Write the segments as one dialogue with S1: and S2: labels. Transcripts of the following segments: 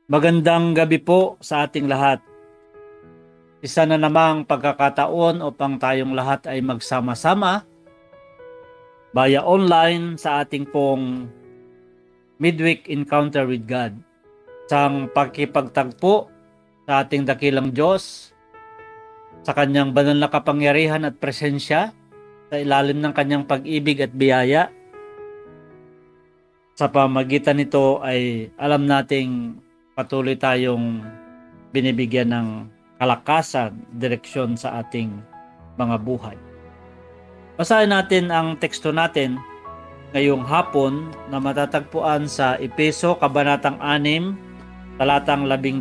S1: Magandang gabi po sa ating lahat. Isa na namang pagkakataon upang tayong lahat ay magsama-sama via online sa ating pong Midweek Encounter with God. Isang pagkipagtagpo sa ating dakilang Diyos, sa kanyang banal na kapangyarihan at presensya, sa ilalim ng kanyang pag-ibig at biyaya. Sa pamagitan nito ay alam nating patuloy tayong binibigyan ng kalakasan, direksyon sa ating mga buhay. Basahin natin ang teksto natin ngayong hapon na matatagpuan sa Efeso, Kabanatang 6, talatang 12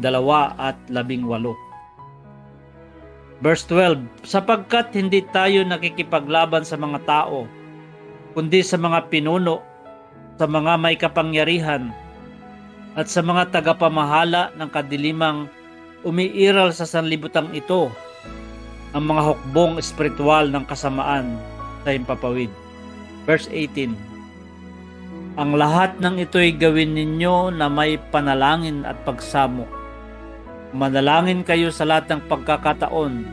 S1: at 18. Verse 12, sapagkat hindi tayo nakikipaglaban sa mga tao, kundi sa mga pinuno, sa mga may kapangyarihan, at sa mga tagapamahala ng kadilimang umiiral sa sanlibutang ito, ang mga hukbong espiritual ng kasamaan sa himpapawid. Verse 18, ang lahat ng ito'y gawin ninyo na may panalangin at pagsamo. Manalangin kayo sa lahat ng pagkakataon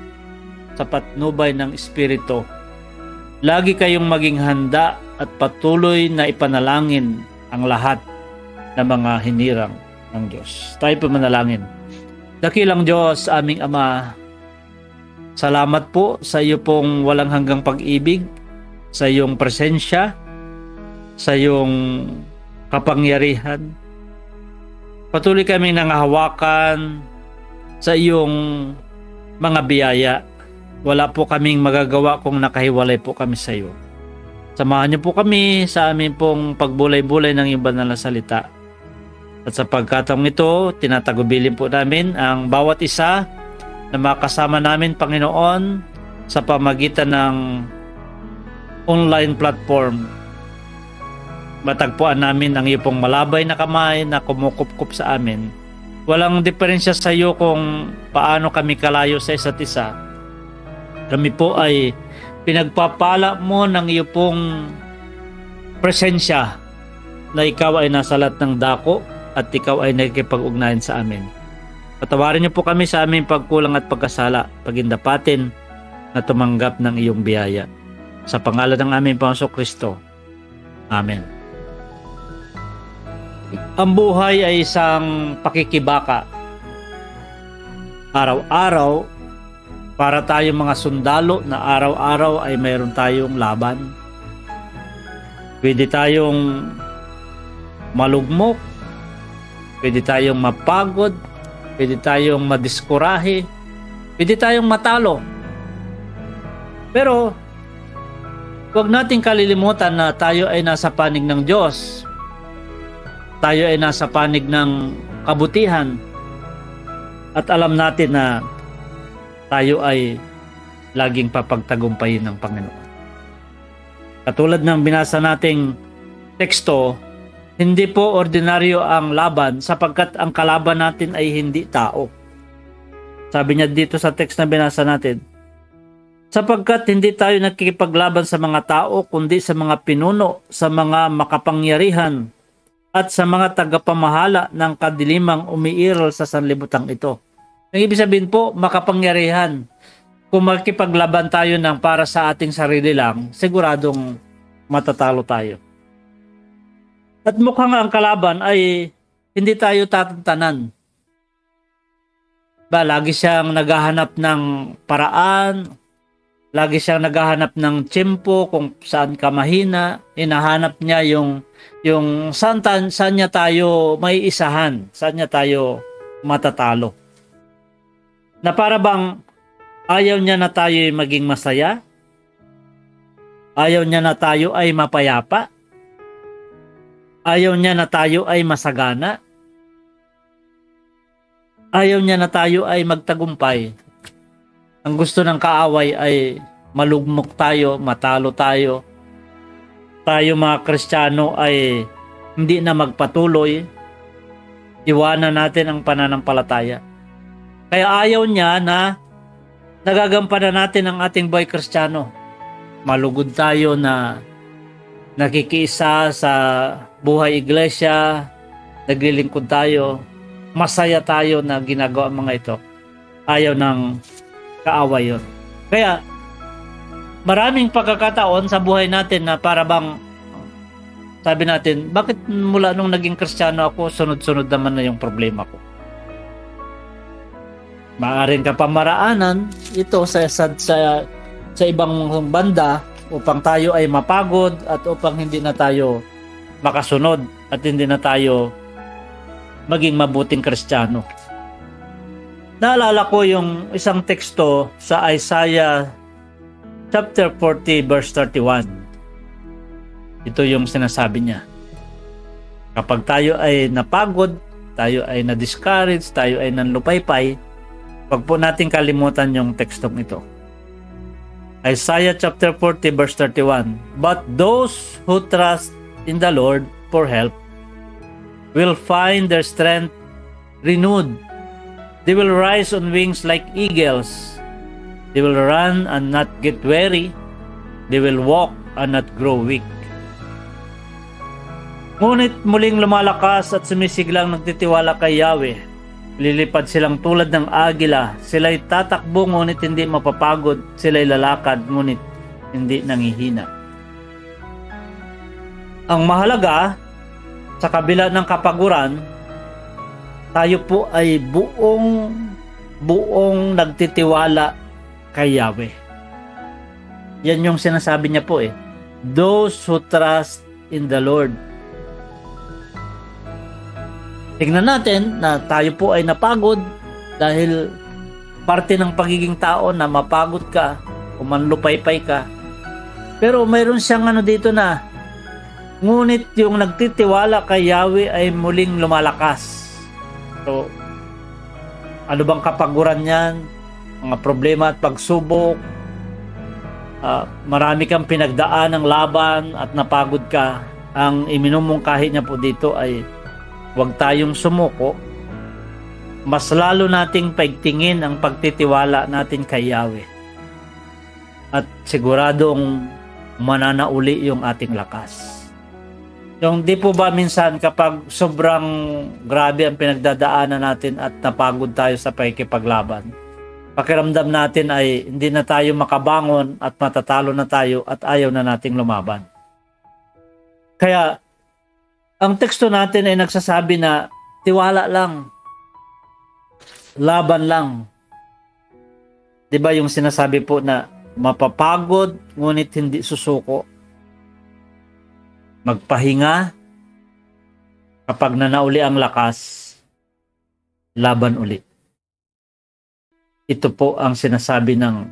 S1: sa patnubay ng Espiritu. Lagi kayong maging handa at patuloy na ipanalangin ang lahat ng mga hinirang ng Diyos. Tayo po manalangin. Dakilang Diyos, aming Ama, salamat po sa iyo pong walang hanggang pag-ibig, sa iyong presensya, sa iyong kapangyarihan. Patuloy kaming nangahawakan sa iyong mga biyaya. Wala po kaming magagawa kung nakahiwalay po kami sa iyo. Samahan niyo po kami sa aming pong pagbulay-bulay ng iyong banal na salita. At sa pagkataong ito, tinatagubilin po namin ang bawat isa na makasama namin, Panginoon, sa pamagitan ng online platform. Matagpuan namin ang iyong pong malabay na kamay na kumukup-kup sa amin. Walang diferensya sa iyo kung paano kami kalayo sa isa't isa. Kami po ay pinagpapala mo ng iyong pong presensya na ikaw ay nasa lahat ng dako at ikaw ay nakikipag-ugnayan sa amin. Patawarin niyo po kami sa aming pagkulang at pagkasala, pagindapatin na tumanggap ng iyong biyaya. Sa pangalan ng aming Panginoong Kristo. Amen. Ang buhay ay isang pakikibaka. Araw-araw, para tayong mga sundalo na araw-araw ay mayroon tayong laban. Pwede tayong malugmok, pwede tayong mapagod, pwede tayong madiskurahe, pwede tayong matalo. Pero huwag nating kalilimutan na tayo ay nasa panig ng Diyos. Tayo ay nasa panig ng kabutihan. At alam natin na tayo ay laging papagtagumpayin ng Panginoon. Katulad ng binasa nating teksto, hindi po ordinaryo ang laban sapagkat ang kalaban natin ay hindi tao. Sabi niya dito sa text na binasa natin, sapagkat hindi tayo nakikipaglaban sa mga tao kundi sa mga pinuno, sa mga makapangyarihan, at sa mga tagapamahala ng kadilimang umiiral sa sanlibutang ito. Ang ibig sabihin po, makapangyarihan. Kung makikipaglaban tayo ng para sa ating sarili lang, siguradong matatalo tayo. At mukhang ang kalaban ay hindi tayo tatantanan. Lagi siyang naghahanap ng paraan, lagi siyang naghahanap ng tiyempo kung saan ka mahina, hinahanap niya yung saan niya tayo may isahan, saan niya tayo matatalo. Na para bang ayaw niya na tayo ay maging masaya, ayaw niya na tayo ay mapayapa, ayaw niya na tayo ay masagana, ayaw niya na tayo ay magtagumpay. Ang gusto ng kaaway ay malugmok tayo, matalo tayo. Tayo mga Kristiyano ay hindi na magpatuloy. Iwanan natin ang pananampalataya. Kaya ayaw niya na nagagampanan natin ang ating buhay Kristiyano. Malugod tayo na nakikiisa sa buhay iglesia, naglilingkod tayo, masaya tayo na ginagawa ang mga ito. Ayaw ng kaaway yun. Kaya, maraming pagkakataon sa buhay natin na para bang sabi natin, bakit mula nung naging Kristiyano ako, sunod-sunod naman na yung problema ko? Maaaring kapamaraanan ito sa ibang banda upang tayo ay mapagod at upang hindi na tayo makasunod at hindi na tayo maging mabuting Kristiyano. Naalala ko yung isang teksto sa Isaiah chapter 40 verse 31. Ito yung sinasabi niya. Kapag tayo ay napagod, tayo ay na-discourage, tayo ay nanlupaypay, wag po natin kalimutan yung tekstong ito. Isaiah chapter 40 verse 31. But those who trust in the Lord for help will find their strength renewed. They will rise on wings like eagles. They will run and not get weary. They will walk and not grow weak. Ngunit muling lumalakas at sumisiglang nagtitiwala kay Yahweh. Lilipad silang tulad ng agila. Sila'y tatakbo ngunit hindi mapapagod. Sila'y lalakad ngunit hindi nangihina. Ang mahalaga, sa kabila ng kapaguran, tayo po ay buong nagtitiwala kay Yahweh. Yan yung sinasabi niya po Those who trust in the Lord. Tingnan natin na tayo po ay napagod dahil parte ng pagiging tao na mapagod ka o manlupaypay ka. Pero mayroon siyang dito na ngunit yung nagtitiwala kay Yahweh ay muling lumalakas. So, ano bang kapaguran yan? Mga problema at pagsubok. Marami kang pinagdaan ng laban at napagod ka. Ang iminumungkahi niya po dito ay huwag tayong sumuko. Mas lalo nating paigtingin ang pagtitiwala natin kay Yahweh. At siguradong mananauli yung ating lakas. Yung di po ba minsan kapag sobrang grabe ang pinagdadaanan natin at napagod tayo sa pakikipaglaban, pakiramdam natin ay hindi na tayo makabangon at matatalo na tayo at ayaw na nating lumaban. Kaya ang teksto natin ay nagsasabi na tiwala lang, laban lang. Di ba yung sinasabi po na mapapagod ngunit hindi susuko? Magpahinga, kapag nanauli ang lakas, laban uli. Ito po ang sinasabi ng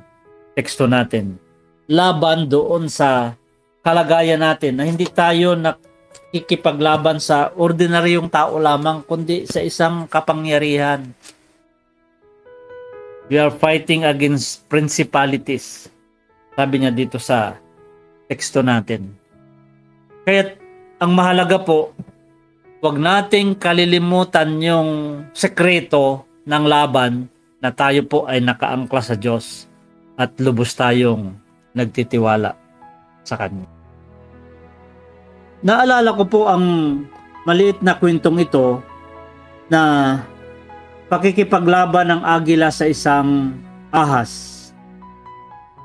S1: teksto natin. Laban doon sa kalagayan natin na hindi tayo nakikipaglaban sa ordinaryong tao lamang, kundi sa isang kapangyarihan. We are fighting against principalities. Sabi niya dito sa teksto natin. Kaya ang mahalaga po, huwag nating kalilimutan yung sekreto ng laban na tayo po ay nakaangkla sa Diyos at lubos tayong nagtitiwala sa Kanya. Naalala ko po ang maliit na kwentong ito na pakikipaglaban ng agila sa isang ahas.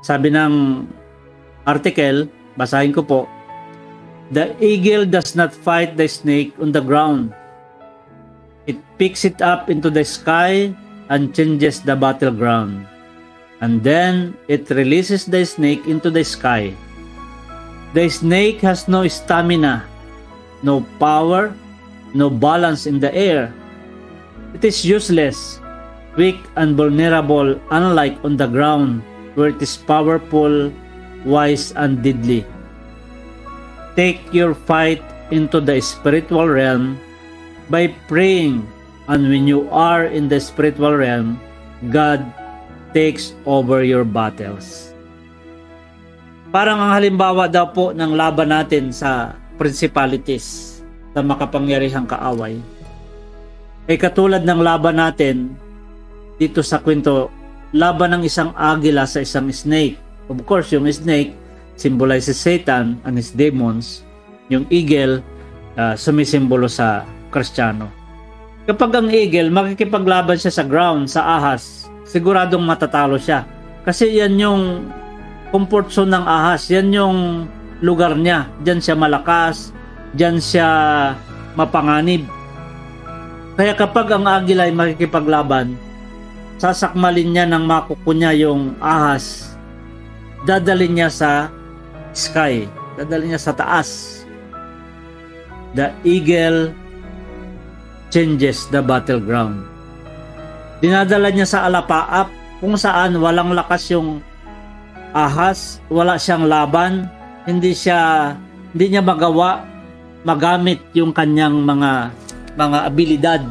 S1: Sabi ng article, basahin ko po, the eagle does not fight the snake on the ground. It picks it up into the sky and changes the battleground. And then it releases the snake into the sky. The snake has no stamina, no power, no balance in the air. It is useless, weak and vulnerable, unlike on the ground where it is powerful, wise and deadly. Take your fight into the spiritual realm by praying, and when you are in the spiritual realm, God takes over your battles. Parang ang halimbawa daw po ng laban natin sa principalities, sa makapangyarihang kaaway, ay katulad ng laban natin dito sa kwento, laban ng isang agila sa isang snake. Of course, yung snake symbolizes Satan and his demons. Yung eagle, sumisimbolo sa Kristiyano. Kapag ang eagle, makikipaglaban siya sa ground, sa ahas, siguradong matatalo siya. Kasi yan yung comfort zone ng ahas, yan yung lugar niya. Diyan siya malakas, diyan siya mapanganib. Kaya kapag ang agila ay makikipaglaban, sasakmalin niya ng makuko niya yung ahas, dadalhin niya sa sky, dadalhin niya sa taas. The eagle changes the battleground. Dinadala niya sa alapaap kung saan walang lakas yung ahas, wala siyang laban, hindi niya magamit yung kanyang mga abilidad.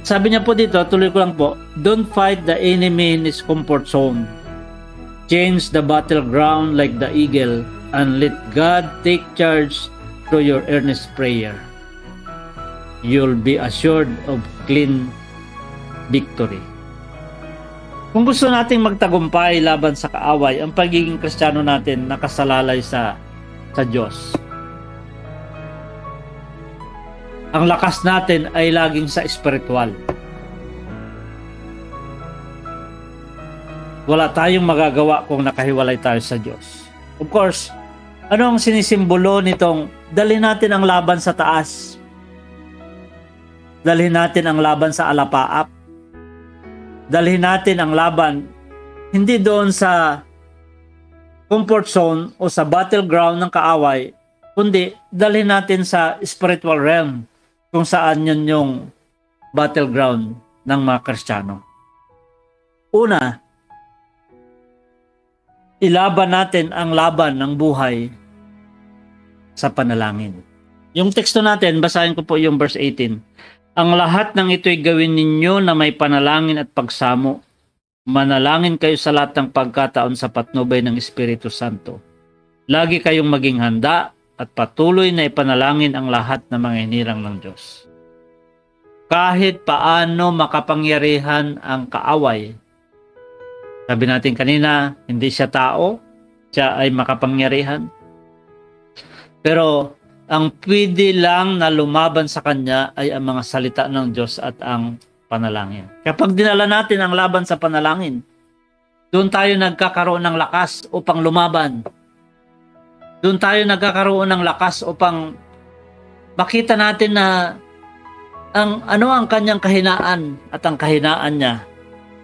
S1: Sabi niya po dito, tuloy ko lang po, don't fight the enemy in his comfort zone. Change the battleground like the eagle and let God take charge through your earnest prayer. You'll be assured of clean victory. Kung gusto nating magtagumpay laban sa kaaway, ang pagiging Kristiyano natin nakasalalay sa Diyos. Ang lakas natin ay laging sa espiritual. Wala tayong magagawa kung nakahiwalay tayo sa Diyos. Of course, ano ang sinisimbolo nitong dalhin natin ang laban sa taas? Dalhin natin ang laban sa alapaap. Dalhin natin ang laban hindi doon sa comfort zone o sa battleground ng kaaway, kundi dalhin natin sa spiritual realm kung saan yun yung battleground ng mga Kristiyano. Una, ilaban natin ang laban ng buhay sa panalangin. Yung teksto natin, basahin ko po yung verse 18. Ang lahat ng ito'y gawin ninyo na may panalangin at pagsamo. Manalangin kayo sa lahat ng pagkataon sa patnubay ng Espiritu Santo. Lagi kayong maging handa at patuloy na ipanalangin ang lahat ng mga hinirang ng Diyos. Kahit paano makapangyarihan ang kaaway. Sabi natin kanina, hindi siya tao, siya ay makapangyarihan. Pero ang pwede lang na lumaban sa kanya ay ang mga salita ng Diyos at ang panalangin. Kapag dinala natin ang laban sa panalangin, doon tayo nagkakaroon ng lakas upang lumaban. Doon tayo nagkakaroon ng lakas upang makita natin na ano ang kanyang kahinaan, at ang kahinaan niya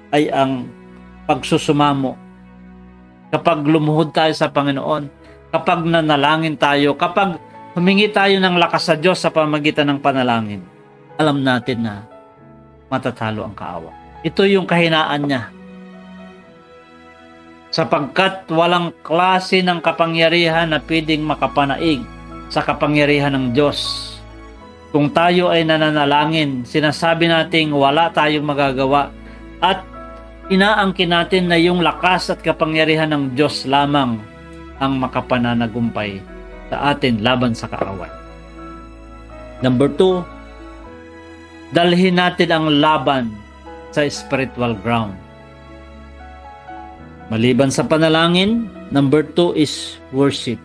S1: ay ang pagsusumamo. Kapag lumuhod tayo sa Panginoon, kapag nanalangin tayo, kapag humingi tayo ng lakas sa Diyos sa pamamagitan ng panalangin, alam natin na matatalo ang kaawa. Ito yung kahinaan niya. Sapagkat walang klase ng kapangyarihan na pwedeng makapanaig sa kapangyarihan ng Diyos. Kung tayo ay nananalangin, sinasabi nating wala tayong magagawa at inaangkin natin na yung lakas at kapangyarihan ng Diyos lamang ang makapananagumpay sa atin laban sa kaaway. Number 2, dalhin natin ang laban sa spiritual ground. Maliban sa panalangin, number 2 is worship.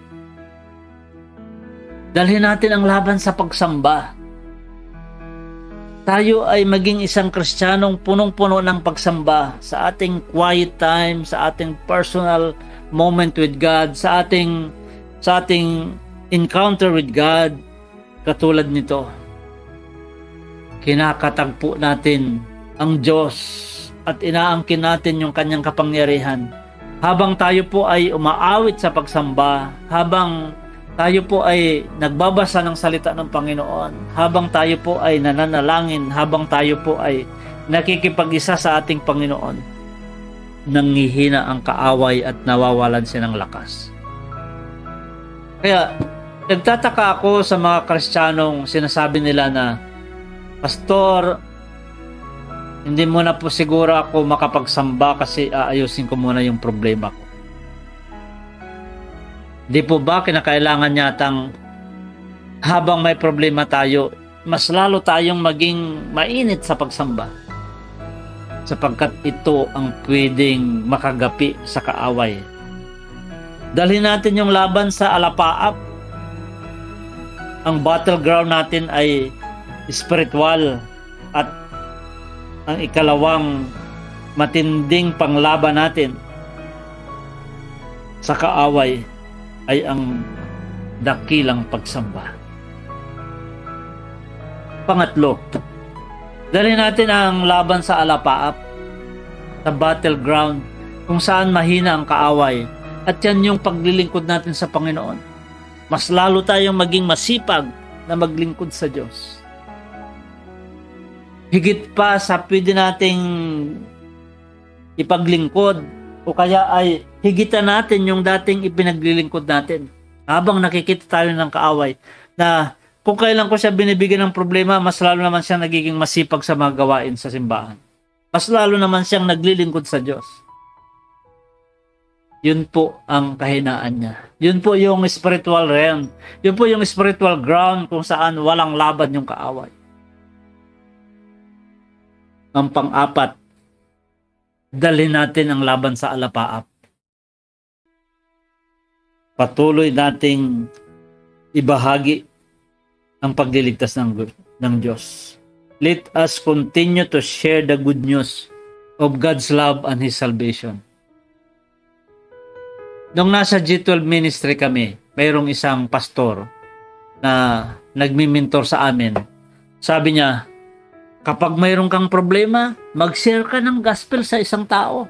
S1: Dalhin natin ang laban sa pagsamba. Tayo ay maging isang Kristiyanong punong-puno ng pagsamba sa ating quiet time, sa ating personal moment with God, sa ating encounter with God. Katulad nito, kinakatagpo natin ang Diyos at inaangkin natin yung kanyang kapangyarihan. Habang tayo po ay umaawit sa pagsamba, habang tayo po ay nagbabasa ng salita ng Panginoon, habang tayo po ay nananalangin, habang tayo po ay nakikipag-isa sa ating Panginoon, nanghihina ang kaaway at nawawalan siya ng lakas. Kaya nagtataka ako sa mga Kristiyanong sinasabi nila na, Pastor, hindi mo na po siguro ako makapagsamba kasi aayusin ko muna yung problema ko. Di po ba kinakailangan yatang habang may problema tayo, mas lalo tayong maging mainit sa pagsamba? Sapagkat ito ang pwedeng makagapi sa kaaway. Dalhin natin yung laban sa alapaap. Ang battleground natin ay spiritual at ang ikalawang matinding panglaban natin sa kaaway ay ang dakilang pagsamba. Pangatlo, dalhin natin ang laban sa alapaap, sa battleground, kung saan mahina ang kaaway, at yan yung paglilingkod natin sa Panginoon. Mas lalo tayong maging masipag na maglingkod sa Diyos. Higit pa sa pwede nating ipaglingkod, o kaya ay higitan natin yung dating ipinaglilingkod natin. Habang nakikita tayo ng kaaway, na kung kailan ko siya binibigyan ng problema, mas lalo naman siyang nagiging masipag sa mga gawain sa simbahan. Mas lalo naman siyang naglilingkod sa Diyos. Yun po ang kahinaan niya. Yun po yung spiritual realm. Yun po yung spiritual ground kung saan walang laban yung kaaway. Ang pang-apat, dalhin natin ang laban sa alapaap. Patuloy nating ibahagi ang pagliligtas ng Diyos. Let us continue to share the good news of God's love and His salvation. Nung nasa G12 ministry kami, mayroong isang pastor na nagmi-mentor sa amin. Sabi niya, kapag mayroong kang problema, mag-share ka ng gospel sa isang tao.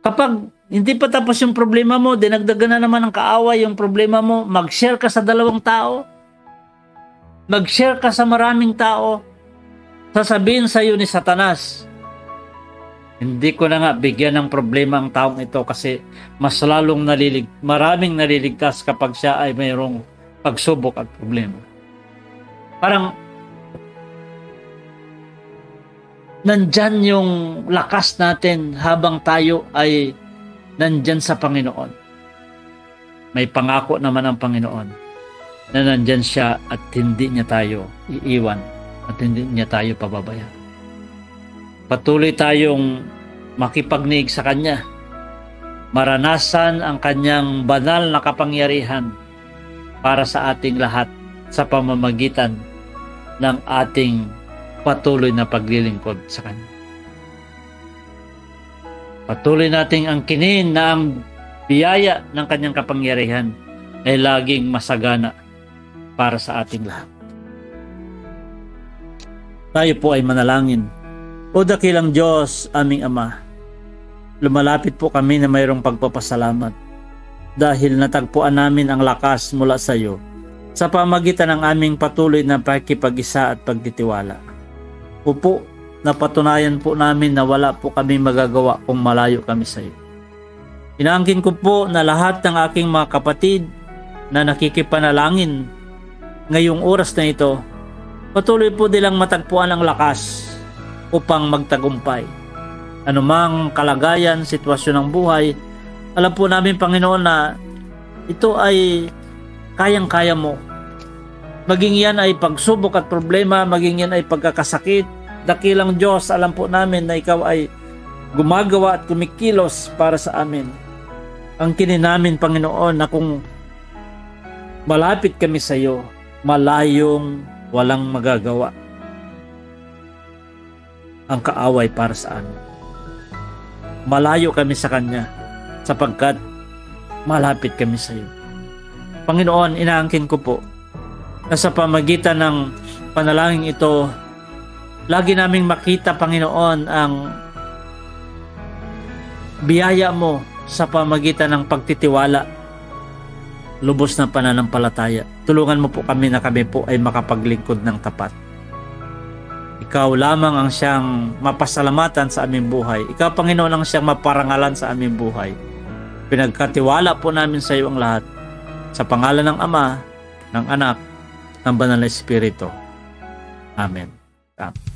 S1: Kapag hindi pa tapos yung problema mo, dinagdagan na naman ng kaaway yung problema mo, mag-share ka sa 2 tao. Mag-share ka sa maraming tao. Sasabihin sa iyo ni Satanas, hindi ko na nga bigyan ng problema ang taong ito kasi mas lalong maraming naliligtas kapag siya ay mayroong pagsubok at problema. Parang nandyan yung lakas natin habang tayo ay nandyan sa Panginoon. May pangako naman ang Panginoon na nandyan siya at hindi niya tayo iiwan at hindi niya tayo pababayaan. Patuloy tayong makipagniig sa Kanya. Maranasan ang Kanyang banal na kapangyarihan para sa ating lahat sa pamamagitan ng ating patuloy na paglilingkod sa Kanya. Patuloy nating angkinin na ang biyaya ng Kanyang kapangyarihan ay laging masagana para sa ating lahat. Tayo po ay manalangin. O dakilang Diyos, aming Ama, lumalapit po kami na mayroong pagpapasalamat dahil natagpuan namin ang lakas mula sa iyo sa pamagitan ng aming patuloy na pakikipag-isa at pagtitiwala. Upo, napatunayan po namin na wala po kami magagawa kung malayo kami sa iyo. Inaangkin ko po na lahat ng aking mga kapatid na nakikipanalangin ngayong oras na ito, patuloy po nilang matagpuan ang lakas upang magtagumpay. Anumang kalagayan, sitwasyon ng buhay, alam po namin, Panginoon, na ito ay kayang-kaya mo. Maging yan ay pagsubok at problema, maging yan ay pagkakasakit, dakilang Diyos, alam po namin na ikaw ay gumagawa at kumikilos para sa amin. Ang namin, Panginoon, na kung malapit kami sa iyo, malayong walang magagawa ang kaaway para sa amin. Malayo kami sa Kanya sapagkat malapit kami sa iyo. Panginoon, inaangkin ko po na sa pamagitan ng panalangin ito, lagi naming makita, Panginoon, ang biyaya mo sa pamagitan ng pagtitiwala, lubos na pananampalataya. Tulungan mo po kami na kami po ay makapaglingkod ng tapat. Ikaw lamang ang siyang mapasalamatan sa aming buhay. Ikaw, Panginoon, ang siyang maparangalan sa aming buhay. Pinagkatiwala po namin sa iyo ang lahat. Sa pangalan ng Ama, ng Anak, ng Banal na Espiritu. Amen. Amen.